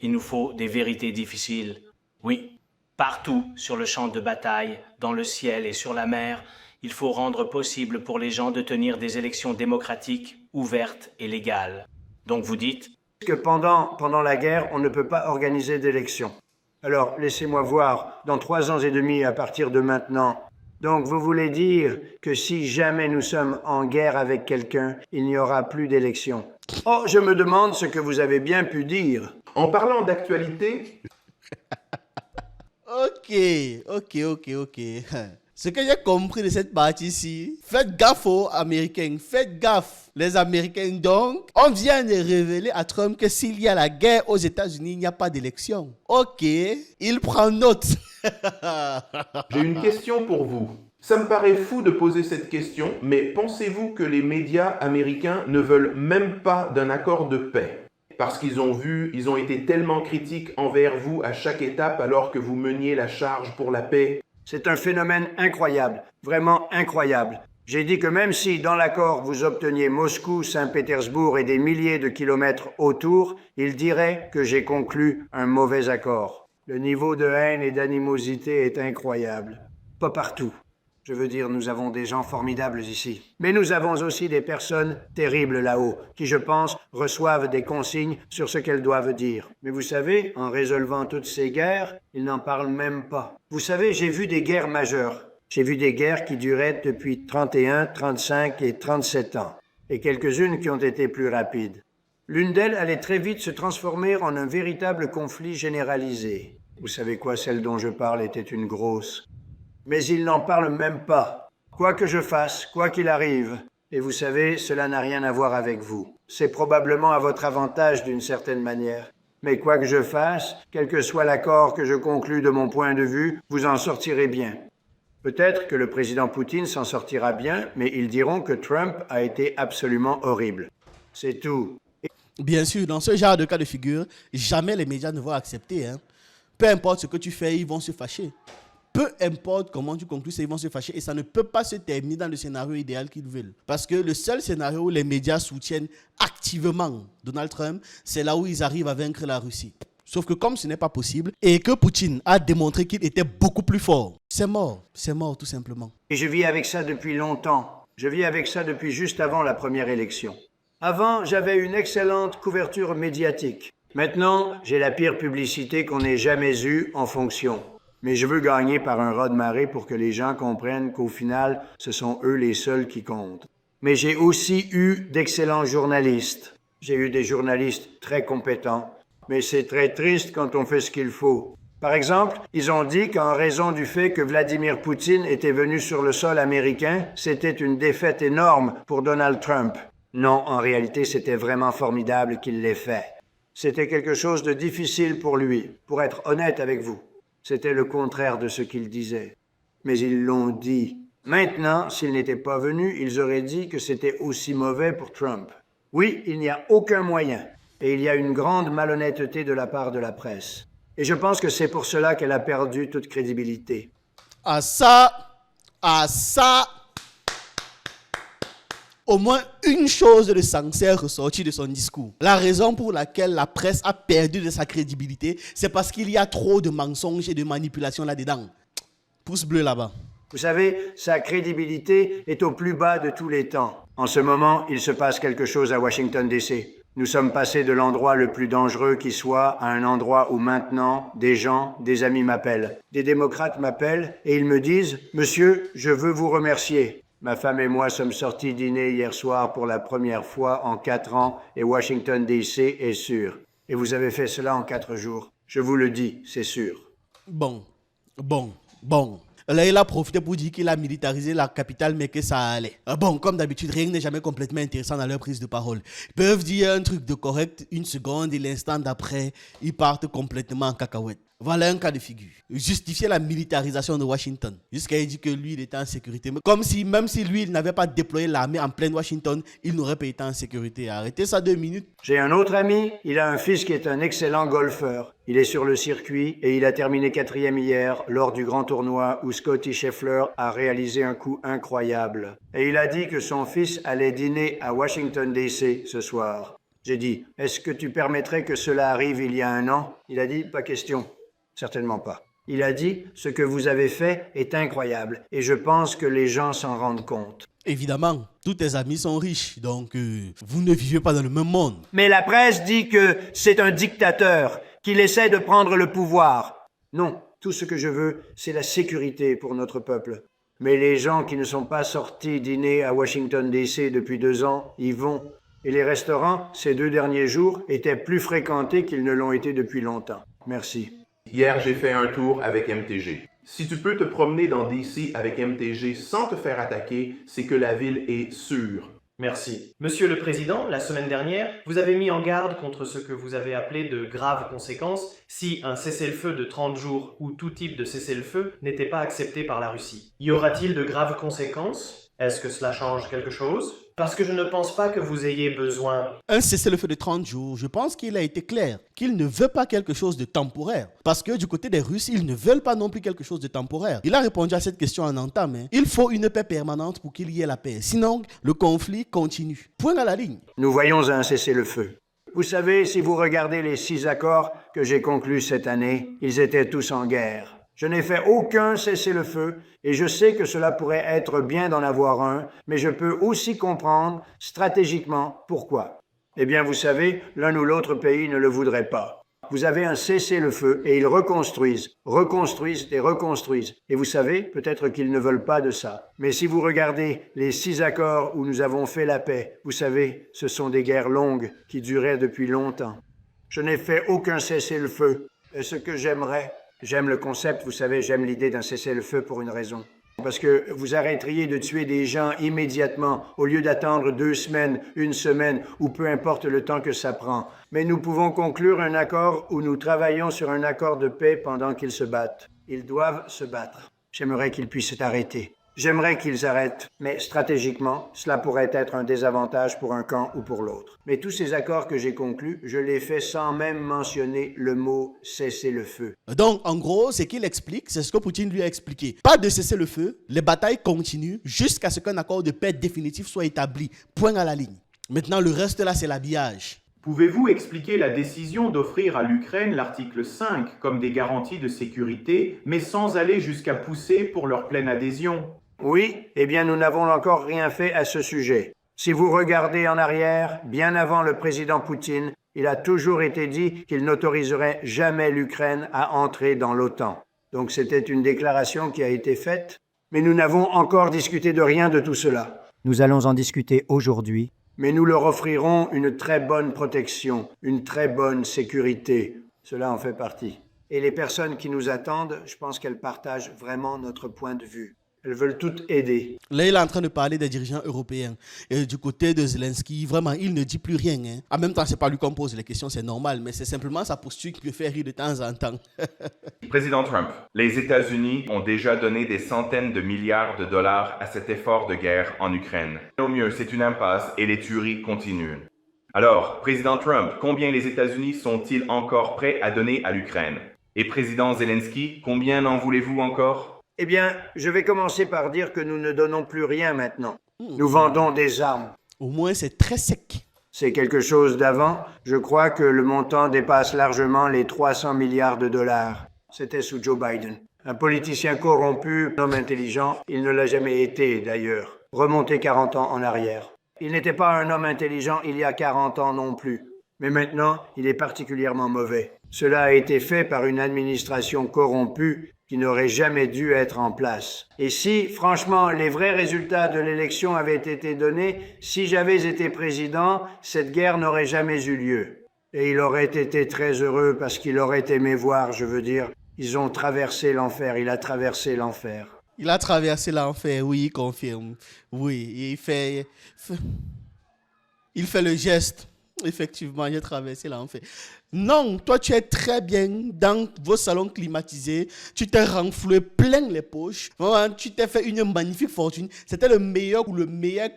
il nous faut des vérités difficiles. Oui, partout sur le champ de bataille, dans le ciel et sur la mer, il faut rendre possible pour les gens de tenir des élections démocratiques, ouvertes et légales. Donc vous dites que pendant la guerre, on ne peut pas organiser d'élections. Alors, laissez-moi voir, dans 3 ans et demi à partir de maintenant. Donc, vous voulez dire que si jamais nous sommes en guerre avec quelqu'un, il n'y aura plus d'élection. Oh, je me demande ce que vous avez bien pu dire. En parlant d'actualité... Ok. Ce que j'ai compris de cette partie-ci, faites gaffe aux Américains, faites gaffe les Américains. Donc, on vient de révéler à Trump que s'il y a la guerre aux États-Unis, il n'y a pas d'élection. Ok, il prend note. J'ai une question pour vous. Ça me paraît fou de poser cette question, mais pensez-vous que les médias américains ne veulent même pas d'un accord de paix? Parce qu'ils ont été tellement critiques envers vous à chaque étape alors que vous meniez la charge pour la paix. C'est un phénomène incroyable, vraiment incroyable. J'ai dit que même si, dans l'accord, vous obteniez Moscou, Saint-Pétersbourg et des milliers de kilomètres autour, ils diraient que j'ai conclu un mauvais accord. Le niveau de haine et d'animosité est incroyable. Pas partout. Je veux dire, nous avons des gens formidables ici. Mais nous avons aussi des personnes terribles là-haut, qui, je pense, reçoivent des consignes sur ce qu'elles doivent dire. Mais vous savez, en résolvant toutes ces guerres, ils n'en parlent même pas. Vous savez, j'ai vu des guerres majeures. J'ai vu des guerres qui duraient depuis 31, 35 et 37 ans, et quelques-unes qui ont été plus rapides. L'une d'elles allait très vite se transformer en un véritable conflit généralisé. Vous savez quoi, celle dont je parle était une grosse. Mais ils n'en parlent même pas. Quoi que je fasse, quoi qu'il arrive. Et vous savez, cela n'a rien à voir avec vous. C'est probablement à votre avantage d'une certaine manière. Mais quoi que je fasse, quel que soit l'accord que je conclue de mon point de vue, vous en sortirez bien. Peut-être que le président Poutine s'en sortira bien, mais ils diront que Trump a été absolument horrible. C'est tout. Bien sûr, dans ce genre de cas de figure, jamais les médias ne vont accepter. Peu importe ce que tu fais, ils vont se fâcher. Peu importe comment tu conclus, ils vont se fâcher et ça ne peut pas se terminer dans le scénario idéal qu'ils veulent. Parce que le seul scénario où les médias soutiennent activement Donald Trump, c'est là où ils arrivent à vaincre la Russie. Sauf que comme ce n'est pas possible et que Poutine a démontré qu'il était beaucoup plus fort, c'est mort tout simplement. Et je vis avec ça depuis longtemps. Je vis avec ça depuis juste avant la première élection. Avant, j'avais une excellente couverture médiatique. Maintenant, j'ai la pire publicité qu'on ait jamais eue en fonction. Mais je veux gagner par un raz de marée pour que les gens comprennent qu'au final, ce sont eux les seuls qui comptent. Mais j'ai aussi eu d'excellents journalistes. J'ai eu des journalistes très compétents. Mais c'est très triste quand on fait ce qu'il faut. Par exemple, ils ont dit qu'en raison du fait que Vladimir Poutine était venu sur le sol américain, c'était une défaite énorme pour Donald Trump. Non, en réalité, c'était vraiment formidable qu'il l'ait fait. C'était quelque chose de difficile pour lui, pour être honnête avec vous. C'était le contraire de ce qu'ils disaient. Mais ils l'ont dit. Maintenant, s'ils n'étaient pas venus, ils auraient dit que c'était aussi mauvais pour Trump. Oui, il n'y a aucun moyen. Et il y a une grande malhonnêteté de la part de la presse. Et je pense que c'est pour cela qu'elle a perdu toute crédibilité. À ça, au moins une chose de sincère ressortie de son discours. La raison pour laquelle la presse a perdu de sa crédibilité, c'est parce qu'il y a trop de mensonges et de manipulations là-dedans. Pouce bleu là-bas. Vous savez, sa crédibilité est au plus bas de tous les temps. En ce moment, il se passe quelque chose à Washington, D.C. Nous sommes passés de l'endroit le plus dangereux qui soit à un endroit où maintenant, des gens, des amis m'appellent. Des démocrates m'appellent et ils me disent « Monsieur, je veux vous remercier. Ma femme et moi sommes sortis dîner hier soir pour la première fois en 4 ans et Washington, D.C. est sûr. Et vous avez fait cela en 4 jours. Je vous le dis, c'est sûr. » Bon. Là, il a profité pour dire qu'il a militarisé la capitale, mais que ça allait. Bon, comme d'habitude, rien n'est jamais complètement intéressant dans leur prise de parole. Ils peuvent dire un truc de correct une seconde et l'instant d'après, ils partent complètement en cacahuète. Voilà un cas de figure. Justifier la militarisation de Washington. Jusqu'à il dit que lui, il était en sécurité. Comme si, même si lui, il n'avait pas déployé l'armée en pleine Washington, il n'aurait pas été en sécurité. Arrêtez ça 2 minutes. J'ai un autre ami, il a un fils qui est un excellent golfeur. Il est sur le circuit et il a terminé 4e hier lors du grand tournoi où Scottie Scheffler a réalisé un coup incroyable. Et il a dit que son fils allait dîner à Washington, D.C. ce soir. J'ai dit, est-ce que tu permettrais que cela arrive il y a 1 an? Il a dit, pas question. Certainement pas. Il a dit, ce que vous avez fait est incroyable et je pense que les gens s'en rendent compte. Évidemment, tous tes amis sont riches, donc vous ne vivez pas dans le même monde. Mais la presse dit que c'est un dictateur, qu'il essaie de prendre le pouvoir. Non, tout ce que je veux, c'est la sécurité pour notre peuple. Mais les gens qui ne sont pas sortis dîner à Washington, D.C. depuis 2 ans, y vont. Et les restaurants, ces 2 derniers jours, étaient plus fréquentés qu'ils ne l'ont été depuis longtemps. Merci. Hier, j'ai fait un tour avec MTG. Si tu peux te promener dans DC avec MTG sans te faire attaquer, c'est que la ville est sûre. Merci. Monsieur le Président, la semaine dernière, vous avez mis en garde contre ce que vous avez appelé de graves conséquences si un cessez-le-feu de 30 jours ou tout type de cessez-le-feu n'était pas accepté par la Russie. Y aura-t-il de graves conséquences? Est-ce que cela change quelque chose? Parce que je ne pense pas que vous ayez besoin... Un cessez-le-feu de 30 jours, je pense qu'il a été clair qu'il ne veut pas quelque chose de temporaire. Parce que du côté des Russes, ils ne veulent pas non plus quelque chose de temporaire. Il a répondu à cette question en entame. Il faut une paix permanente pour qu'il y ait la paix. Sinon, le conflit continue. Point à la ligne. Nous voyons un cessez-le-feu. Vous savez, si vous regardez les 6 accords que j'ai conclus cette année, ils étaient tous en guerre. Je n'ai fait aucun cessez-le-feu et je sais que cela pourrait être bien d'en avoir un, mais je peux aussi comprendre stratégiquement pourquoi. Eh bien, vous savez, l'un ou l'autre pays ne le voudrait pas. Vous avez un cessez-le-feu et ils reconstruisent et reconstruisent. Et vous savez, peut-être qu'ils ne veulent pas de ça. Mais si vous regardez les 6 accords où nous avons fait la paix, vous savez, ce sont des guerres longues qui duraient depuis longtemps. Je n'ai fait aucun cessez-le-feu. Et ce que j'aimerais... J'aime le concept, vous savez, j'aime l'idée d'un cessez-le-feu pour une raison. Parce que vous arrêteriez de tuer des gens immédiatement au lieu d'attendre 2 semaines, 1 semaine ou peu importe le temps que ça prend. Mais nous pouvons conclure un accord où nous travaillons sur un accord de paix pendant qu'ils se battent. Ils doivent se battre. J'aimerais qu'ils puissent arrêter. J'aimerais qu'ils arrêtent, mais stratégiquement, cela pourrait être un désavantage pour un camp ou pour l'autre. Mais tous ces accords que j'ai conclus, je les fais sans même mentionner le mot « cessez-le-feu ». Donc, en gros, ce qu'il explique, c'est ce que Poutine lui a expliqué. Pas de cessez-le-feu, les batailles continuent jusqu'à ce qu'un accord de paix définitif soit établi. Point à la ligne. Maintenant, le reste là, c'est l'habillage. Pouvez-vous expliquer la décision d'offrir à l'Ukraine l'article 5 comme des garanties de sécurité, mais sans aller jusqu'à pousser pour leur pleine adhésion? Oui, eh bien nous n'avons encore rien fait à ce sujet. Si vous regardez en arrière, bien avant le président Poutine, il a toujours été dit qu'il n'autoriserait jamais l'Ukraine à entrer dans l'OTAN. Donc c'était une déclaration qui a été faite, mais nous n'avons encore discuté de rien de tout cela. Nous allons en discuter aujourd'hui. Mais nous leur offrirons une très bonne protection, une très bonne sécurité. Cela en fait partie. Et les personnes qui nous attendent, je pense qu'elles partagent vraiment notre point de vue. Elles veulent toutes aider. Là, il est en train de parler des dirigeants européens. Et du côté de Zelensky, vraiment, il ne dit plus rien. En même temps, c'est pas lui qu'on pose les questions, c'est normal. Mais c'est simplement sa posture qui le fait rire de temps en temps. Président Trump, les États-Unis ont déjà donné des centaines de milliards de dollars à cet effort de guerre en Ukraine. Au mieux, c'est une impasse et les tueries continuent. Alors, Président Trump, combien les États-Unis sont-ils encore prêts à donner à l'Ukraine? Et Président Zelensky, combien en voulez-vous encore? Eh bien, je vais commencer par dire que nous ne donnons plus rien maintenant. Nous vendons des armes. Au moins, c'est très sec. C'est quelque chose d'avant. Je crois que le montant dépasse largement les 300 milliards de dollars. C'était sous Joe Biden. Un politicien corrompu, un homme intelligent, il ne l'a jamais été d'ailleurs. Remontez 40 ans en arrière. Il n'était pas un homme intelligent il y a 40 ans non plus. Mais maintenant, il est particulièrement mauvais. Cela a été fait par une administration corrompue qui n'aurait jamais dû être en place. Et si, franchement, les vrais résultats de l'élection avaient été donnés, si j'avais été président, cette guerre n'aurait jamais eu lieu. Et il aurait été très heureux parce qu'il aurait aimé voir, je veux dire, ils ont traversé l'enfer, il a traversé l'enfer. Il a traversé l'enfer, oui, il confirme. Oui, il fait le geste. Effectivement, il a traversé l'enfer. Non, toi, tu es très bien dans vos salons climatisés. Tu t'es renfloué plein les poches. Vraiment, tu t'es fait une magnifique fortune. C'était le meilleur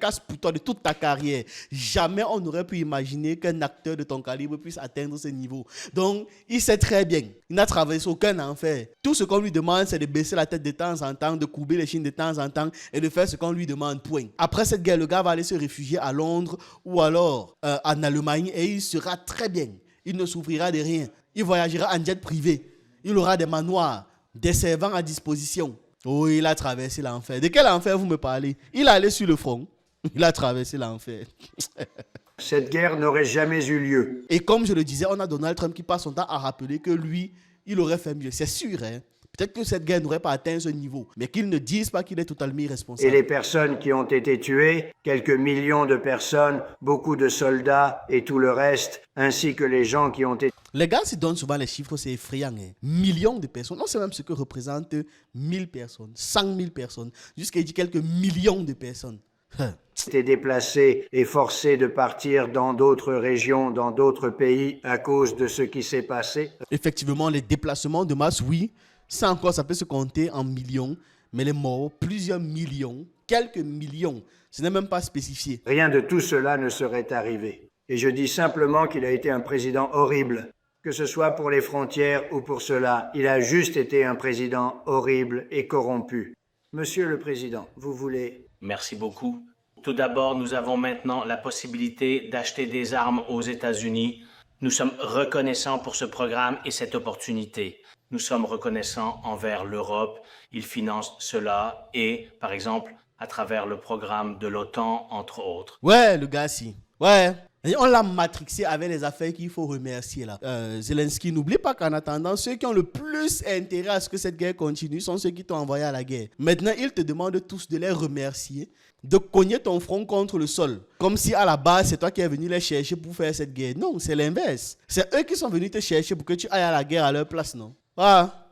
casse pour toi de toute ta carrière. Jamais on n'aurait pu imaginer qu'un acteur de ton calibre puisse atteindre ce niveau. Donc, il sait très bien. Il n'a traversé aucun enfer. Tout ce qu'on lui demande, c'est de baisser la tête de temps en temps, de courber les chines de temps en temps et de faire ce qu'on lui demande, point. Après cette guerre, le gars va aller se réfugier à Londres ou alors en Allemagne et il sera très bien. Il ne souffrira de rien. Il voyagera en jet privé. Il aura des manoirs, des servants à disposition. Oh, il a traversé l'enfer. De quel enfer vous me parlez? Il est allé sur le front. Il a traversé l'enfer. Cette guerre n'aurait jamais eu lieu. Et comme je le disais, on a Donald Trump qui passe son temps à rappeler que lui, il aurait fait mieux. C'est sûr, hein? Peut-être que cette guerre n'aurait pas atteint ce niveau, mais qu'ils ne disent pas qu'il est totalement irresponsable. Et les personnes qui ont été tuées, quelques millions de personnes, beaucoup de soldats et tout le reste, ainsi que les gens qui ont été... Les gars s'y donnent souvent les chiffres, c'est effrayant. Hein? Millions de personnes, on sait même ce que représentent 1000 personnes, 100 000 personnes, jusqu'à dit quelques millions de personnes. été déplacés et forcés de partir dans d'autres régions, dans d'autres pays à cause de ce qui s'est passé. Effectivement, les déplacements de masse, oui, ça encore, ça peut se compter en millions, mais les morts, plusieurs millions, quelques millions, ce n'est même pas spécifié. Rien de tout cela ne serait arrivé. Et je dis simplement qu'il a été un président horrible, que ce soit pour les frontières ou pour cela. Il a juste été un président horrible et corrompu. Monsieur le Président, vous voulez... Merci beaucoup. Tout d'abord, nous avons maintenant la possibilité d'acheter des armes aux États-Unis. Nous sommes reconnaissants pour ce programme et cette opportunité. Nous sommes reconnaissants envers l'Europe. Ils financent cela et, par exemple, à travers le programme de l'OTAN, entre autres. Ouais, le gars, si. Ouais. Et on l'a matrixé avec les affaires qu'il faut remercier là. Zelensky, n'oublie pas qu'en attendant, ceux qui ont le plus intérêt à ce que cette guerre continue sont ceux qui t'ont envoyé à la guerre. Maintenant, ils te demandent tous de les remercier, de cogner ton front contre le sol. Comme si à la base, c'est toi qui es venu les chercher pour faire cette guerre. Non, c'est l'inverse. C'est eux qui sont venus te chercher pour que tu ailles à la guerre à leur place, non? Ah.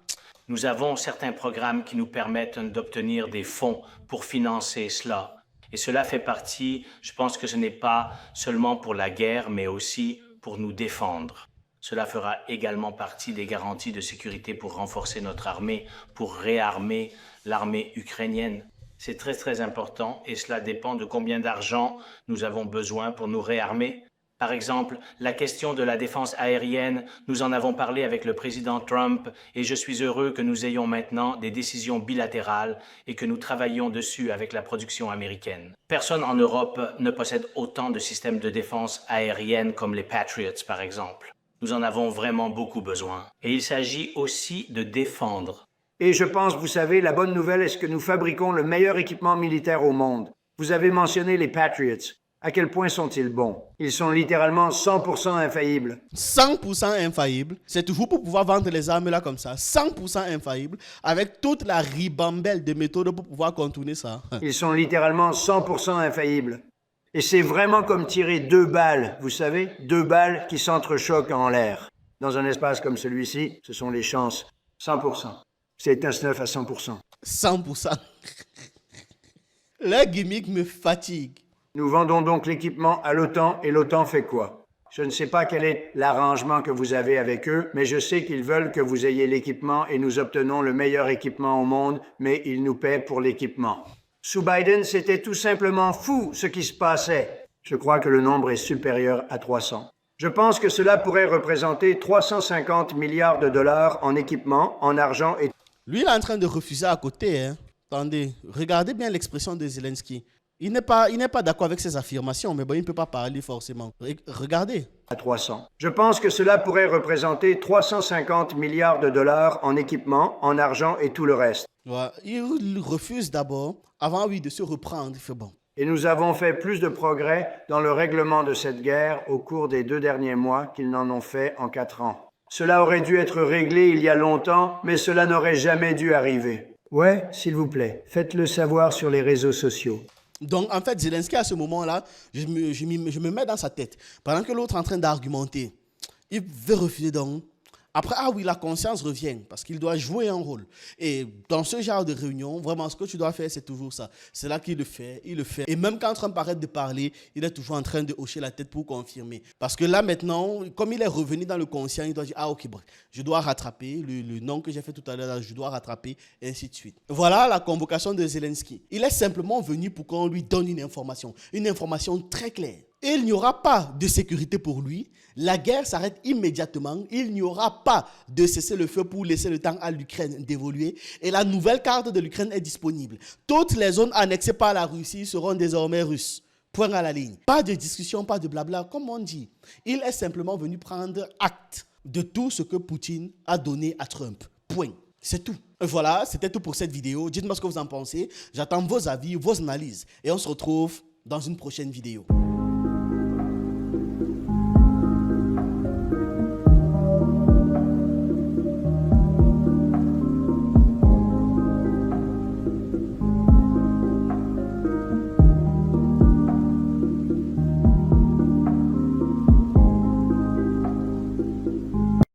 Nous avons certains programmes qui nous permettent d'obtenir des fonds pour financer cela. Et cela fait partie, je pense que ce n'est pas seulement pour la guerre, mais aussi pour nous défendre. Cela fera également partie des garanties de sécurité pour renforcer notre armée, pour réarmer l'armée ukrainienne. C'est très très important et cela dépend de combien d'argent nous avons besoin pour nous réarmer. Par exemple, la question de la défense aérienne, nous en avons parlé avec le président Trump et je suis heureux que nous ayons maintenant des décisions bilatérales et que nous travaillions dessus avec la production américaine. Personne en Europe ne possède autant de systèmes de défense aérienne comme les Patriots, par exemple. Nous en avons vraiment beaucoup besoin. Et il s'agit aussi de défendre. Et je pense, vous savez, la bonne nouvelle est que nous fabriquons le meilleur équipement militaire au monde. Vous avez mentionné les Patriots. À quel point sont-ils bons? Ils sont littéralement 100% infaillibles. 100% infaillibles. C'est toujours pour pouvoir vendre les armes là comme ça. 100% infaillibles. Avec toute la ribambelle de méthodes pour pouvoir contourner ça. Ils sont littéralement 100% infaillibles. Et c'est vraiment comme tirer 2 balles, vous savez? 2 balles qui s'entrechoquent en l'air. Dans un espace comme celui-ci, ce sont les chances. 100%. C'est un snuff à 100%. 100%. La gimmick me fatigue. Nous vendons donc l'équipement à l'OTAN et l'OTAN fait quoi? Je ne sais pas quel est l'arrangement que vous avez avec eux, mais je sais qu'ils veulent que vous ayez l'équipement et nous obtenons le meilleur équipement au monde, mais ils nous paient pour l'équipement. Sous Biden, c'était tout simplement fou ce qui se passait. Je crois que le nombre est supérieur à 300. Je pense que cela pourrait représenter 350 milliards de dollars en équipement, en argent et... Lui, il est en train de refuser à côté. Hein. Attendez, regardez bien l'expression de Zelensky. Il n'est pas d'accord avec ses affirmations, mais bon, il ne peut pas parler forcément. Regardez. À 300. Je pense que cela pourrait représenter 350 milliards de dollars en équipement, en argent et tout le reste. Ouais, il refuse d'abord, avant oui, de se reprendre. Il fait bon. Et nous avons fait plus de progrès dans le règlement de cette guerre au cours des 2 derniers mois qu'ils n'en ont fait en 4 ans. Cela aurait dû être réglé il y a longtemps, mais cela n'aurait jamais dû arriver. Ouais, s'il vous plaît, faites-le savoir sur les réseaux sociaux. Donc, en fait, Zelensky, à ce moment-là, je me mets dans sa tête. Pendant que l'autre est en train d'argumenter, il veut refuser donc. Après, ah oui, la conscience revient parce qu'il doit jouer un rôle. Et dans ce genre de réunion, vraiment, ce que tu dois faire, c'est toujours ça. C'est là qu'il le fait, il le fait. Et même quand Trump arrête de parler, il est toujours en train de hocher la tête pour confirmer. Parce que là, maintenant, comme il est revenu dans le conscient, il doit dire, ah ok, bref, je dois rattraper le nom que j'ai fait tout à l'heure, je dois rattraper, et ainsi de suite. Voilà la convocation de Zelensky. Il est simplement venu pour qu'on lui donne une information très claire. Il n'y aura pas de sécurité pour lui. La guerre s'arrête immédiatement. Il n'y aura pas de cessez-le-feu pour laisser le temps à l'Ukraine d'évoluer. Et la nouvelle carte de l'Ukraine est disponible. Toutes les zones annexées par la Russie seront désormais russes. Point à la ligne. Pas de discussion, pas de blabla, comme on dit. Il est simplement venu prendre acte de tout ce que Poutine a donné à Trump. Point. C'est tout. Voilà, c'était tout pour cette vidéo. Dites-moi ce que vous en pensez. J'attends vos avis, vos analyses. Et on se retrouve dans une prochaine vidéo.